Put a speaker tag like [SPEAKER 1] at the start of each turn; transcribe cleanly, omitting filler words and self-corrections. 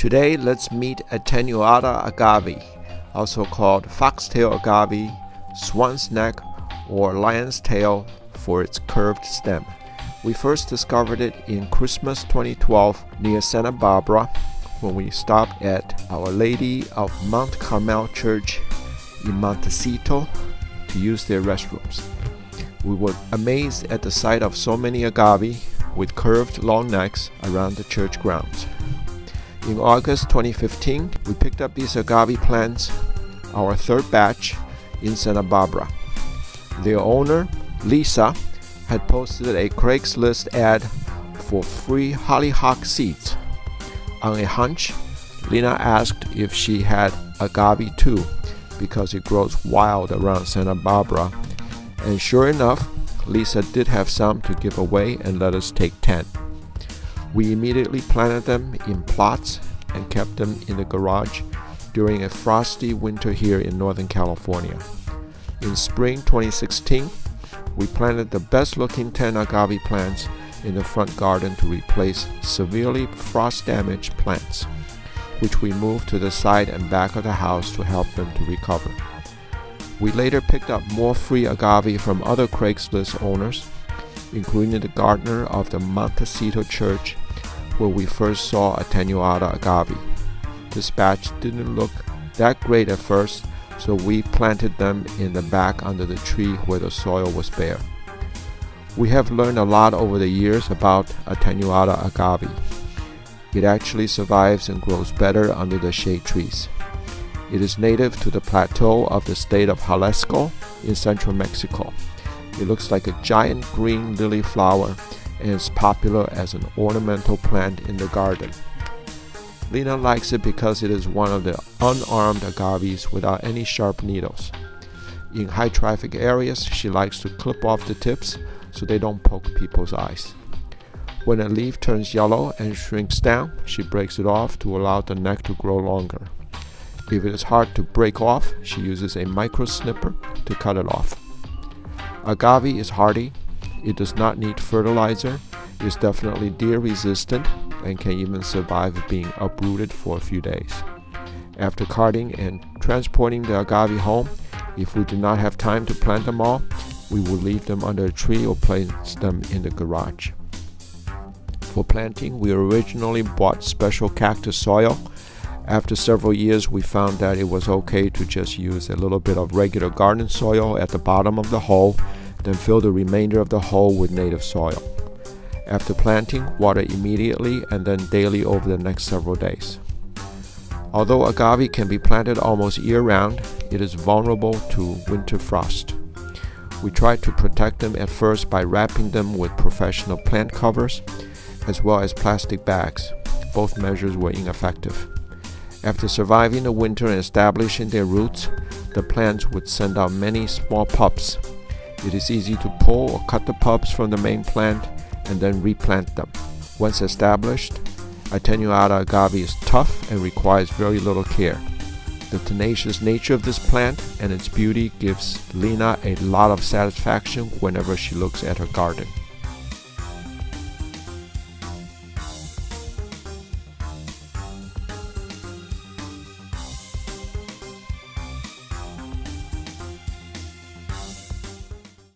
[SPEAKER 1] Today, let's meet attenuata agave, also called foxtail agave, swan's neck, or lion's tail for its curved stem. We first discovered it in Christmas 2012 near Santa Barbara when we stopped at Our Lady of Mount Carmel Church in Montecito to use their restrooms. We were amazed at the sight of so many agave with curved long necks around the church grounds. In August 2015, we picked up these agave plants, our third batch, in Santa Barbara. Their owner, Lisa, had posted a Craigslist ad for free hollyhock seeds. On a hunch, Lena asked if she had agave too, because it grows wild around Santa Barbara. And sure enough, Lisa did have some to give away and let us take 10. We immediately planted them in plots and kept them in the garage during a frosty winter here in Northern California. In spring 2016, we planted the best-looking 10 agave plants in the front garden to replace severely frost-damaged plants, which we moved to the side and back of the house to help them to recover. We later picked up more free agave from other Craigslist owners, including the gardener of the Montecito Church, where we first saw attenuata agave. This batch didn't look that great at first, so we planted them in the back under the tree where the soil was bare. We have learned a lot over the years about attenuata agave. It actually survives and grows better under the shade trees. It is native to the plateau of the state of Jalisco in central Mexico. It looks like a giant green lily flower and is popular as an ornamental plant in the garden. Lena likes it because it is one of the unarmed agaves without any sharp needles. In high traffic areas, she likes to clip off the tips so they don't poke people's eyes. When a leaf turns yellow and shrinks down, she breaks it off to allow the neck to grow longer. If it is hard to break off, she uses a micro snipper to cut it off. Agave is hardy. It does not need fertilizer, is definitely deer resistant, and can even survive being uprooted for a few days. After carting and transporting the agave home, if we do not have time to plant them all, we will leave them under a tree or place them in the garage. For planting, we originally bought special cactus soil. After several years, we found that it was okay to just use a little bit of regular garden soil at the bottom of the hole, then fill the remainder of the hole with native soil. After planting, water immediately and then daily over the next several days. Although agave can be planted almost year-round, it is vulnerable to winter frost. We tried to protect them at first by wrapping them with professional plant covers, as well as plastic bags. Both measures were ineffective. After surviving the winter and establishing their roots, the plants would send out many small pups. It is easy to pull or cut the pups from the main plant and then replant them. Once established, attenuata agave is tough and requires very little care. The tenacious nature of this plant and its beauty gives Lena a lot of satisfaction whenever she looks at her garden.